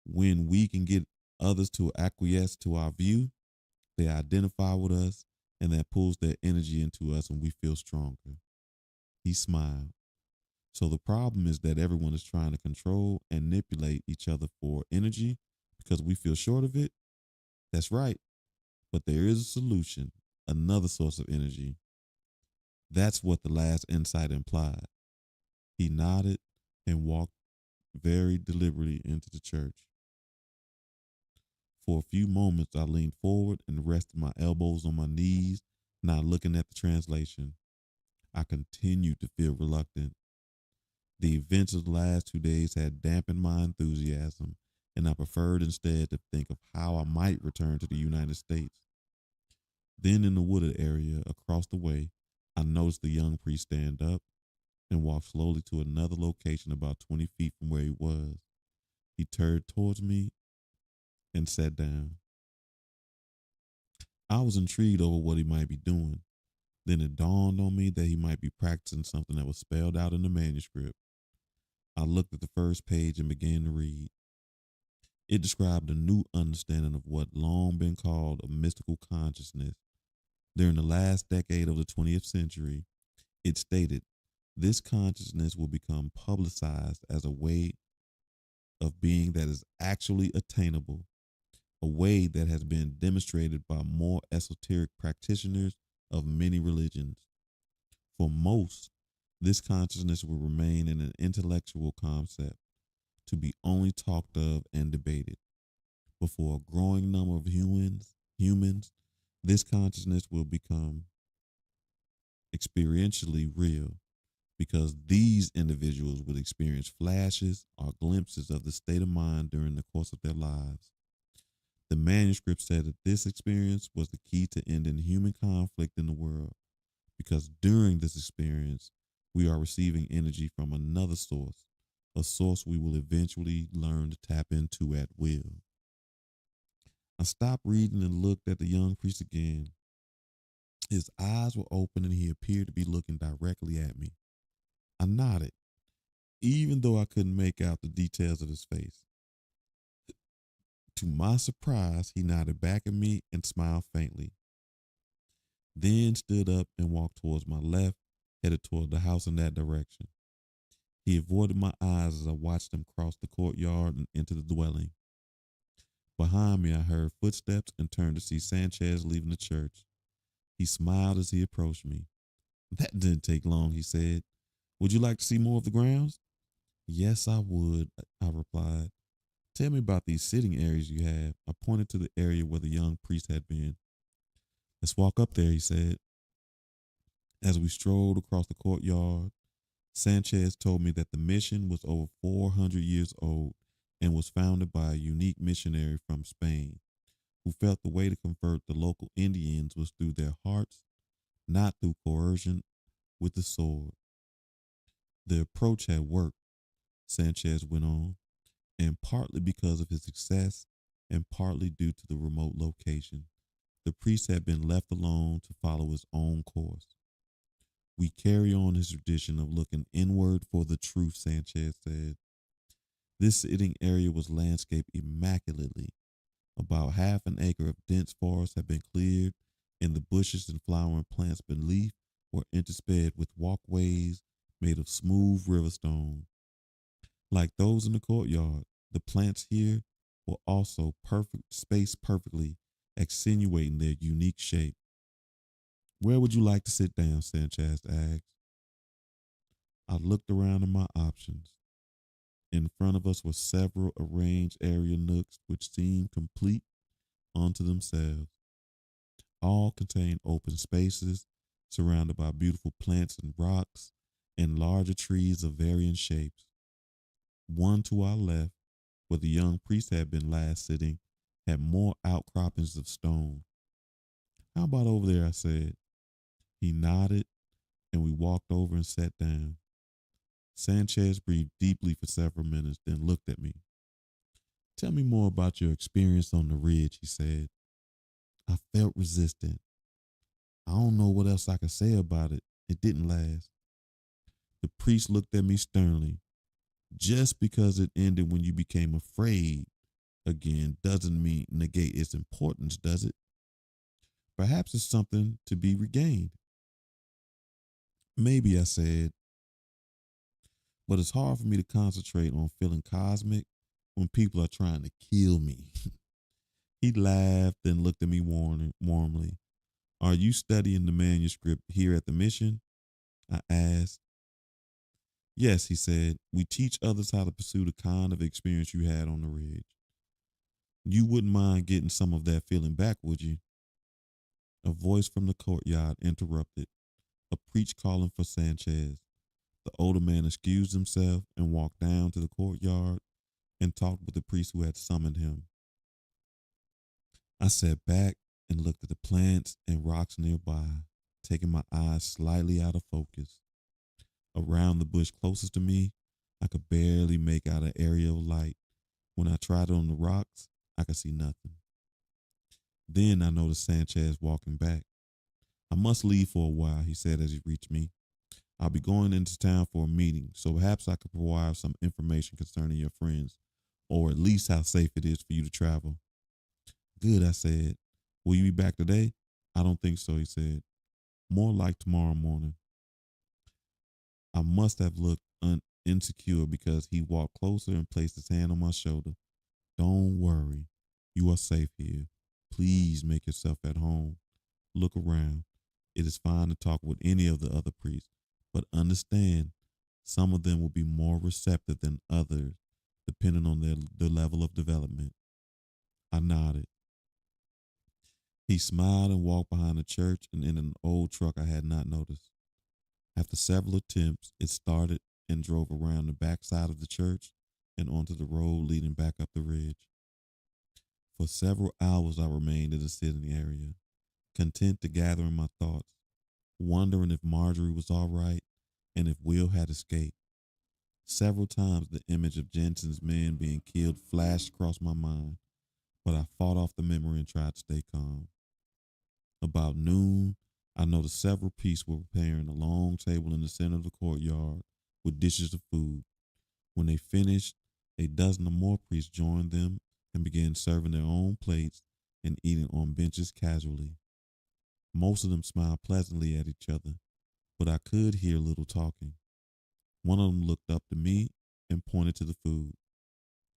Speaker 2: When we can get others to acquiesce to our view, they identify with us, and that pulls their energy into us and we feel stronger. He smiled. So the problem is that everyone is trying to control and manipulate each other for energy because we feel short of it? That's right. But there is a solution, another source of energy. That's what the last insight implied. He nodded and walked very deliberately into the church. For a few moments, I leaned forward and rested my elbows on my knees, not looking at the translation. I continued to feel reluctant. The events of the last 2 days had dampened my enthusiasm, and I preferred instead to think of how I might return to the United States. Then in the wooded area across the way, I noticed the young priest stand up and walk slowly to another location about 20 feet from where he was. He turned towards me and sat down. I was intrigued over what he might be doing. Then it dawned on me that he might be practicing something that was spelled out in the manuscript. I looked at the first page and began to read. It described a new understanding of what long been called a mystical consciousness. During the last decade of the 20th century, it stated this consciousness will become publicized as a way of being that is actually attainable, a way that has been demonstrated by more esoteric practitioners of many religions. For most, this consciousness will remain in an intellectual concept to be only talked of and debated. But for a growing number of humans, this consciousness will become experientially real because these individuals would experience flashes or glimpses of the state of mind during the course of their lives. The manuscript said that this experience was the key to ending human conflict in the world because during this experience, we are receiving energy from another source, a source we will eventually learn to tap into at will. I stopped reading and looked at the young priest again. His eyes were open and he appeared to be looking directly at me. I nodded, even though I couldn't make out the details of his face. To my surprise, he nodded back at me and smiled faintly, then stood up and walked towards my left, headed toward the house in that direction. He avoided my eyes as I watched him cross the courtyard and into the dwelling. Behind me, I heard footsteps and turned to see Sanchez leaving the church. He smiled as he approached me. That didn't take long, he said. Would you like to see more of the grounds? Yes, I would, I replied. Tell me about these sitting areas you have. I pointed to the area where the young priest had been. Let's walk up there, he said. As we strolled across the courtyard, Sanchez told me that the mission was over 400 years old and was founded by a unique missionary from Spain who felt the way to convert the local Indians was through their hearts, not through coercion with the sword. The approach had worked, Sanchez went on, and partly because of his success and partly due to the remote location. The priest had been left alone to follow his own course. We carry on his tradition of looking inward for the truth, Sanchez said. This sitting area was landscaped immaculately. About half an acre of dense forest had been cleared, and the bushes and flowering plants beneath were interspersed with walkways made of smooth river stone. Like those in the courtyard, the plants here were also spaced perfectly, accentuating their unique shape. Where would you like to sit down? Sanchez asked. I looked around at my options. In front of us were several arranged area nooks which seemed complete unto themselves. All contained open spaces surrounded by beautiful plants and rocks and larger trees of varying shapes. One to our left, where the young priest had been last sitting, had more outcroppings of stone. How about over there? I said. He nodded, and we walked over and sat down. Sanchez breathed deeply for several minutes, then looked at me. Tell me more about your experience on the ridge, he said. I felt resistant. I don't know what else I could say about it. It didn't last. The priest looked at me sternly. Just because it ended when you became afraid again doesn't mean negate its importance, does it? Perhaps it's something to be regained. Maybe, I said, but it's hard for me to concentrate on feeling cosmic when people are trying to kill me. He laughed and looked at me warmly. Are you studying the manuscript here at the mission? I asked. Yes, he said. We teach others how to pursue the kind of experience you had on the ridge. You wouldn't mind getting some of that feeling back, would you? A voice from the courtyard interrupted, a preach calling for Sanchez. The older man excused himself and walked down to the courtyard and talked with the priest who had summoned him. I sat back and looked at the plants and rocks nearby, taking my eyes slightly out of focus. Around the bush closest to me, I could barely make out an area of light. When I tried it on the rocks, I could see nothing. Then I noticed Sanchez walking back. I must leave for a while, he said as he reached me. I'll be going into town for a meeting, so perhaps I could provide some information concerning your friends, or at least how safe it is for you to travel. Good, I said. Will you be back today? I don't think so, he said. More like tomorrow morning. I must have looked insecure because he walked closer and placed his hand on my shoulder. Don't worry. You are safe here. Please make yourself at home. Look around. It is fine to talk with any of the other priests, but understand some of them will be more receptive than others, depending on their level of development. I nodded. He smiled and walked behind the church and in an old truck I had not noticed. After several attempts, it started and drove around the backside of the church and onto the road leading back up the ridge. For several hours, I remained in the sitting area, content to gather in my thoughts, wondering if Marjorie was all right and if Will had escaped. Several times, the image of Jensen's men being killed flashed across my mind, but I fought off the memory and tried to stay calm. About noon, I noticed several priests were preparing a long table in the center of the courtyard with dishes of food. When they finished, a dozen or more priests joined them and began serving their own plates and eating on benches casually. Most of them smiled pleasantly at each other, but I could hear little talking. One of them looked up to me and pointed to the food.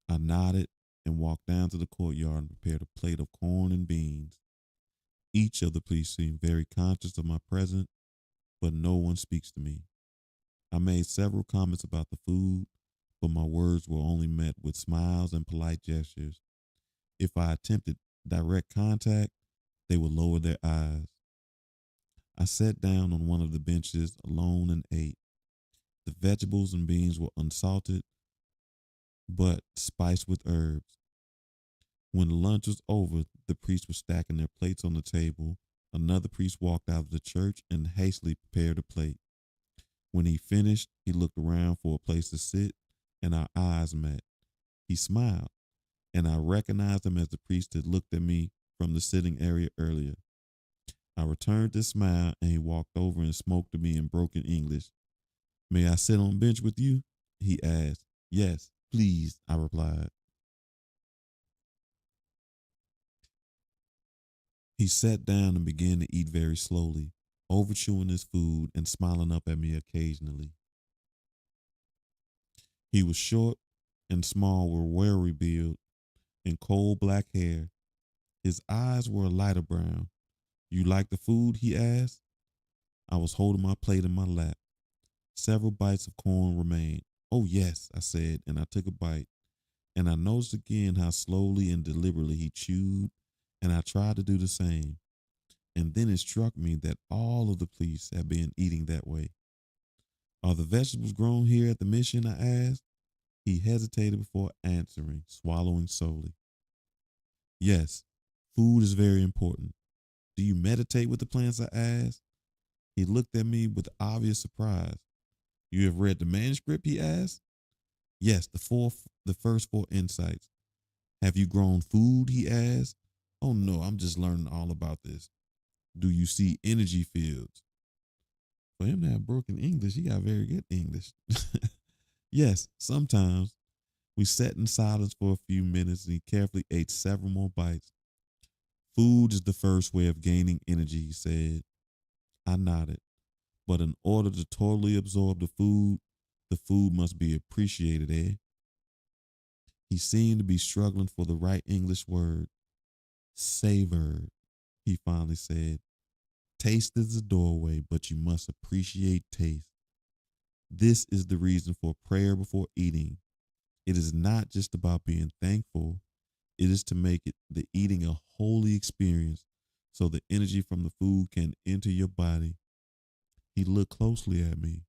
Speaker 2: I nodded and walked down to the courtyard and prepared a plate of corn and beans. Each of the priests seemed very conscious of my presence, but no one speaks to me. I made several comments about the food, but my words were only met with smiles and polite gestures. If I attempted direct contact, they would lower their eyes. I sat down on one of the benches alone and ate. The vegetables and beans were unsalted, but spiced with herbs. When lunch was over, the priests were stacking their plates on the table. Another priest walked out of the church and hastily prepared a plate. When he finished, he looked around for a place to sit, and our eyes met. He smiled, and I recognized him as the priest that looked at me from the sitting area earlier. I returned the smile, and he walked over and spoke to me in broken English. May I sit on bench with you? He asked. Yes, please, I replied. He sat down and began to eat very slowly, overchewing his food and smiling up at me occasionally. He was short and small with wiry beard and coal black hair. His eyes were a lighter brown. You like the food? He asked. I was holding my plate in my lap. Several bites of corn remained. Oh, yes, I said, and I took a bite. And I noticed again how slowly and deliberately he chewed, and I tried to do the same. And then it struck me that all of the priests had been eating that way. Are the vegetables grown here at the mission? I asked. He hesitated before answering, swallowing slowly. Yes, food is very important. Do you meditate with the plants? I asked. He looked at me with obvious surprise. You have read the manuscript? He asked. Yes, the first four insights. Have you grown food? He asked. Oh no, I'm just learning all about this. Do you see energy fields? For him to have broken English, he got very good English. Yes, sometimes. We sat in silence for a few minutes and he carefully ate several more bites. Food is the first way of gaining energy, he said. I nodded. But in order to totally absorb the food must be appreciated, eh? He seemed to be struggling for the right English word. Savored, he finally said. Taste is the doorway, but you must appreciate taste. This is the reason for prayer before eating. It is not just about being thankful. It is to make the eating a holy experience so the energy from the food can enter your body. He looked closely at me,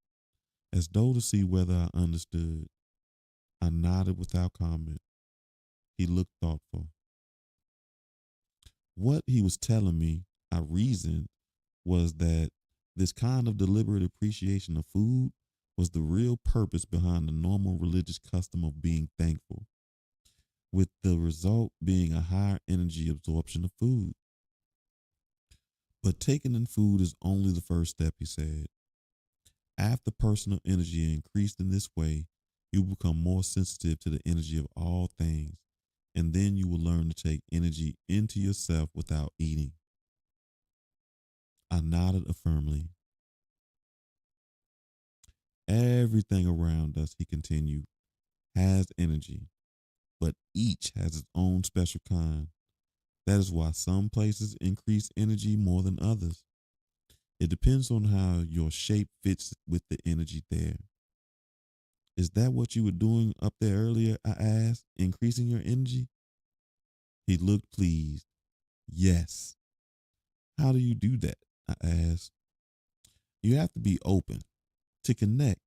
Speaker 2: as though to see whether I understood. I nodded without comment. He looked thoughtful. What he was telling me, I reasoned, was that this kind of deliberate appreciation of food was the real purpose behind the normal religious custom of being thankful, with the result being a higher energy absorption of food. But taking in food is only the first step, he said. After personal energy increased in this way, you become more sensitive to the energy of all things, and then you will learn to take energy into yourself without eating. I nodded affirmingly. Everything around us, he continued, has energy, but each has its own special kind. That is why some places increase energy more than others. It depends on how your shape fits with the energy there. Is that what you were doing up there earlier? I asked, increasing your energy? He looked pleased. Yes. How do you do that? I asked. You have to be open, to connect,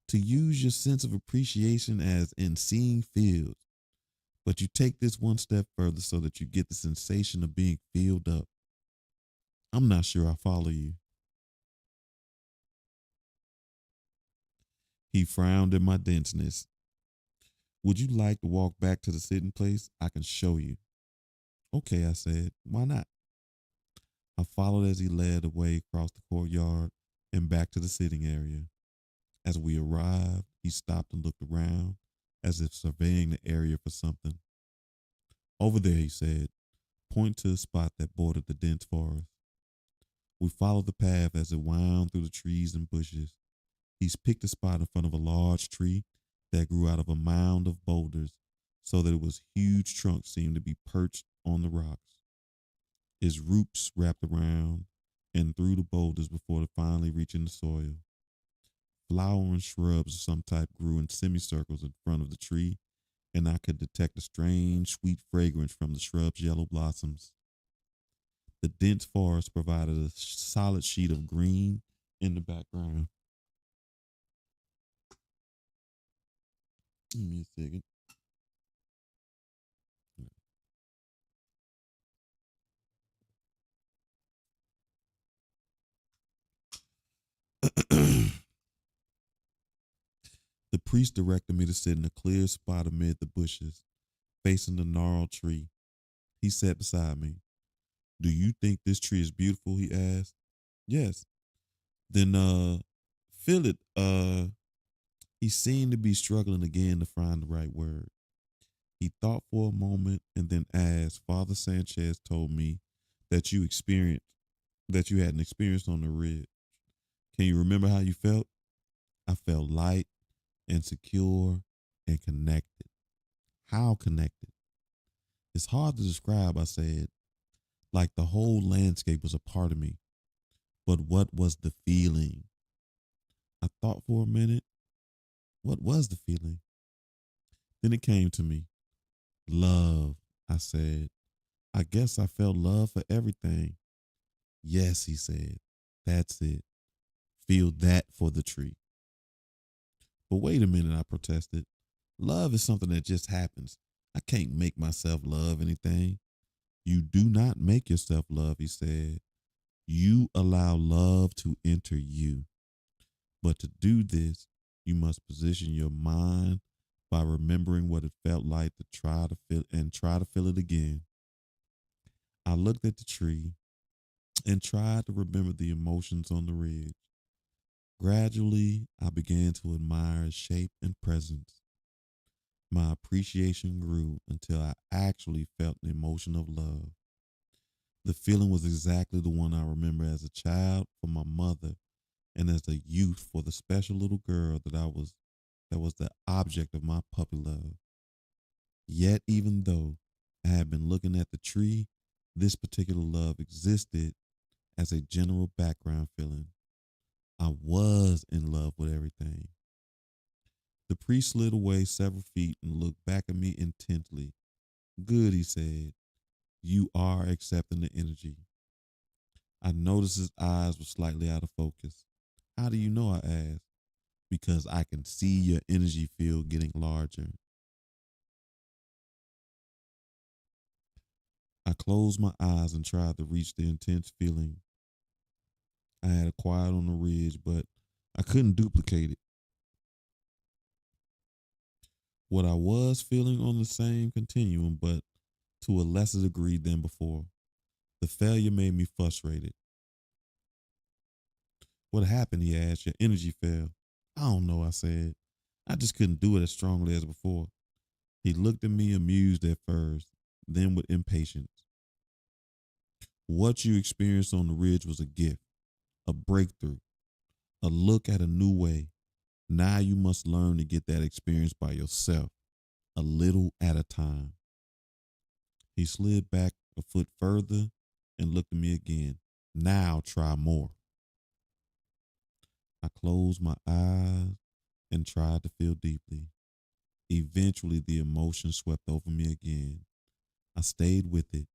Speaker 2: to use your sense of appreciation as in seeing fields. But you take this one step further so that you get the sensation of being filled up. I'm not sure I follow you. He frowned at my denseness. Would you like to walk back to the sitting place? I can show you. Okay, I said. Why not? I followed as he led the way across the courtyard and back to the sitting area. As we arrived, he stopped and looked around as if surveying the area for something. Over there, he said, point to a spot that bordered the dense forest. We followed the path as it wound through the trees and bushes. He's picked a spot in front of a large tree that grew out of a mound of boulders so that its huge trunk seemed to be perched on the rocks. Its roots wrapped around and through the boulders before finally reaching the soil. Flowering shrubs of some type grew in semicircles in front of the tree, and I could detect a strange, sweet fragrance from the shrub's yellow blossoms. The dense forest provided a solid sheet of green in the background. Give me a second. The priest directed me to sit in a clear spot amid the bushes, facing the gnarled tree. He sat beside me. Do you think this tree is beautiful? He asked. Yes. Then feel it. He seemed to be struggling again to find the right word. He thought for a moment and then asked, Father Sanchez told me that you had an experience on the ridge. Can you remember how you felt? I felt light and secure and connected. How connected? It's hard to describe, I said, like the whole landscape was a part of me. But what was the feeling? I thought for a minute. What was the feeling? Then it came to me. Love, I said. I guess I felt love for everything. Yes, he said. That's it. Feel that for the tree. But wait a minute, I protested. Love is something that just happens. I can't make myself love anything. You do not make yourself love, he said. You allow love to enter you. But to do this, you must position your mind by remembering what it felt like to try to feel it again. I looked at the tree and tried to remember the emotions on the ridge. Gradually, I began to admire its shape and presence. My appreciation grew until I actually felt the emotion of love. The feeling was exactly the one I remember as a child for my mother and as a youth for the special little girl that was the object of my puppy love. Yet even though I had been looking at the tree, this particular love existed as a general background feeling. I was in love with everything. The priest slid away several feet and looked back at me intently. Good, he said. You are accepting the energy. I noticed his eyes were slightly out of focus. How do you know? I asked. Because I can see your energy field getting larger. I closed my eyes and tried to reach the intense feeling I had acquired on the ridge, but I couldn't duplicate it. What I was feeling on the same continuum, but to a lesser degree than before. The failure made me frustrated. What happened? He asked. Your energy fell. I don't know, I said. I just couldn't do it as strongly as before. He looked at me amused at first, then with impatience. What you experienced on the ridge was a gift, a breakthrough, a look at a new way. Now you must learn to get that experience by yourself, a little at a time. He slid back a foot further and looked at me again. Now try more. I closed my eyes and tried to feel deeply. Eventually, the emotion swept over me again. I stayed with it,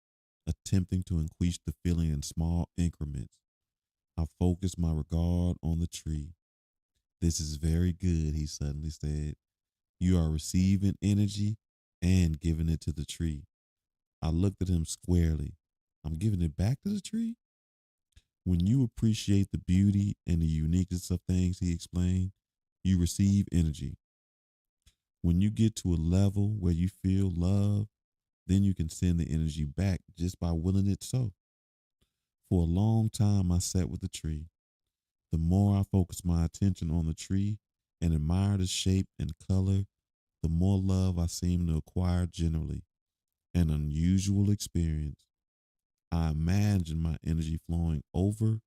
Speaker 2: attempting to increase the feeling in small increments. I focused my regard on the tree. This is very good, he suddenly said. You are receiving energy and giving it to the tree. I looked at him squarely. I'm giving it back to the tree? When you appreciate the beauty and the uniqueness of things, he explained, you receive energy. When you get to a level where you feel love, then you can send the energy back just by willing it so. For a long time, I sat with the tree. The more I focused my attention on the tree and admired its shape and color, the more love I seemed to acquire generally. An unusual experience. I imagined my energy flowing over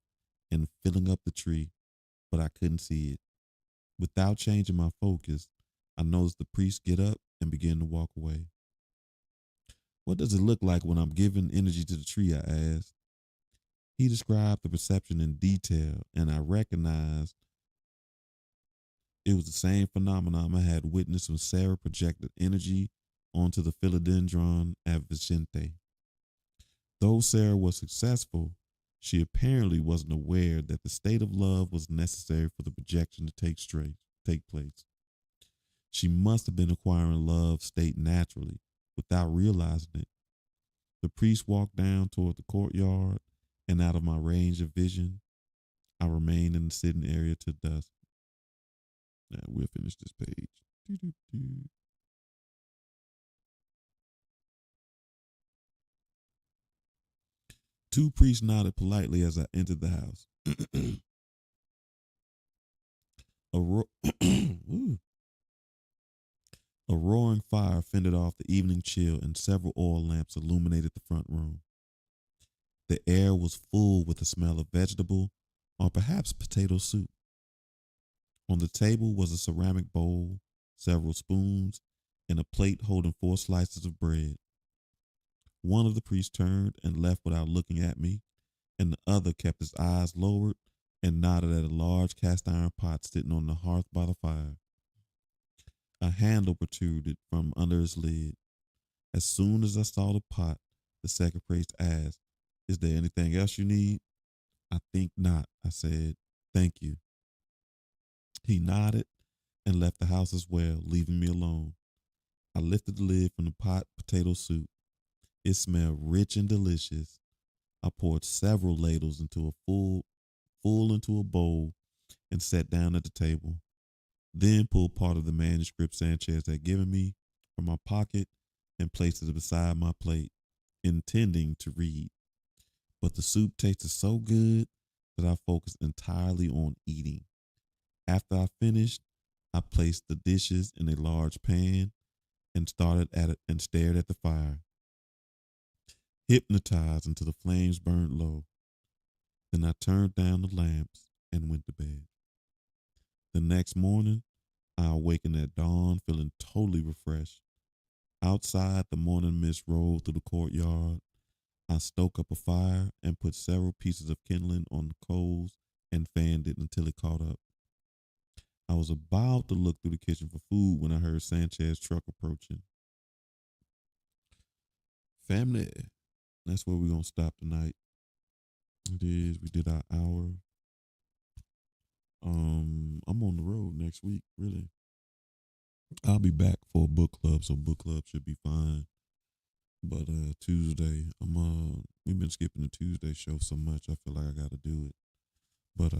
Speaker 2: and filling up the tree, but I couldn't see it. Without changing my focus, I noticed the priest get up and begin to walk away. What does it look like when I'm giving energy to the tree? I asked. He described the perception in detail, and I recognized it was the same phenomenon I had witnessed when Sarah projected energy onto the philodendron at Vicente. Though Sarah was successful, she apparently wasn't aware that the state of love was necessary for the projection to take place. She must have been acquiring love state naturally without realizing it. The priest walked down toward the courtyard, and out of my range of vision, I remained in the sitting area till dusk. Now we'll finish this page. Doo-doo-doo. Two priests nodded politely as I entered the house. a, ro- Ooh. A roaring fire fended off the evening chill, and several oil lamps illuminated the front room. The air was full with the smell of vegetable or perhaps potato soup. On the table was a ceramic bowl, several spoons, and a plate holding 4 slices of bread. One of the priests turned and left without looking at me, and the other kept his eyes lowered and nodded at a large cast iron pot sitting on the hearth by the fire. A handle protruded from under its lid. As soon as I saw the pot, the second priest asked, Is there anything else you need? I think not, I said. Thank you. He nodded and left the house as well, leaving me alone. I lifted the lid from the pot potato soup. It smelled rich and delicious. I poured several ladles into a full into a bowl and sat down at the table. Then pulled part of the manuscript Sanchez had given me from my pocket and placed it beside my plate, intending to read. But the soup tasted so good that I focused entirely on eating. After I finished, I placed the dishes in a large pan and started at it and stared at the fire, hypnotized until the flames burned low. Then I turned down the lamps and went to bed. The next morning, I awakened at dawn feeling totally refreshed. Outside, the morning mist rolled through the courtyard. I stoked up a fire and put several pieces of kindling on the coals and fanned it until it caught up. I was about to look through the kitchen for food when I heard Sanchez's truck approaching. Family, that's where we're going to stop tonight. We did our hour. I'm on the road next week, really. I'll be back for a book club, so book club should be fine. But Tuesday, we've been skipping the Tuesday show so much, I feel like I gotta do it. But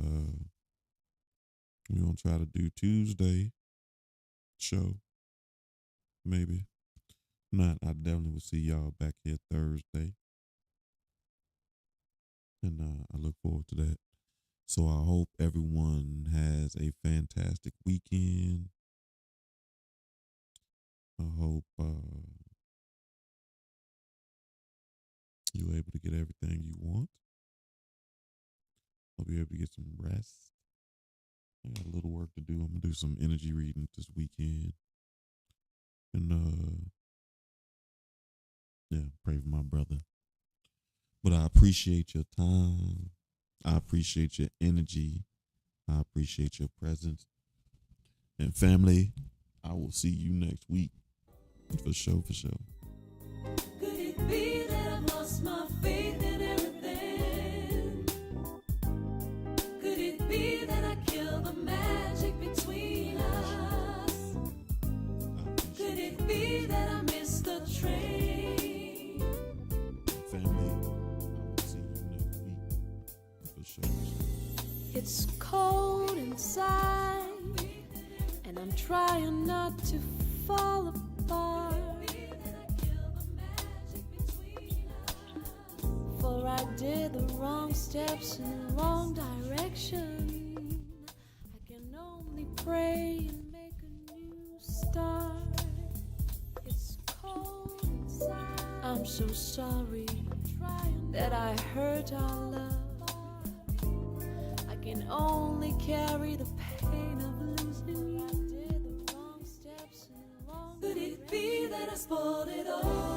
Speaker 2: we're gonna try to do Tuesday show, maybe. Not, I definitely will see y'all back here Thursday. And I look forward to that. So I hope everyone has a fantastic weekend. I hope you're able to get everything you want. Hope you're able to get some rest. I got a little work to do. I'm gonna do some energy reading this weekend. And yeah, pray for my brother. But I appreciate your time. I appreciate your energy. I appreciate your presence. And family, I will see you next week. For sure, for sure.
Speaker 1: Could it be that I've lost my faith in everything? Could it be that I killed the magic between us? Could it be that I missed the train?
Speaker 2: Family, I will see you next week. For sure.
Speaker 1: It's cold inside, and I'm trying not to fall apart. For I did the wrong steps in the wrong direction. I can only pray and make a new start. It's cold inside. I'm so sorry that I hurt our love. I can only carry the pain of losing you. I did the wrong steps in the wrong direction. Could it be that I spoiled it all?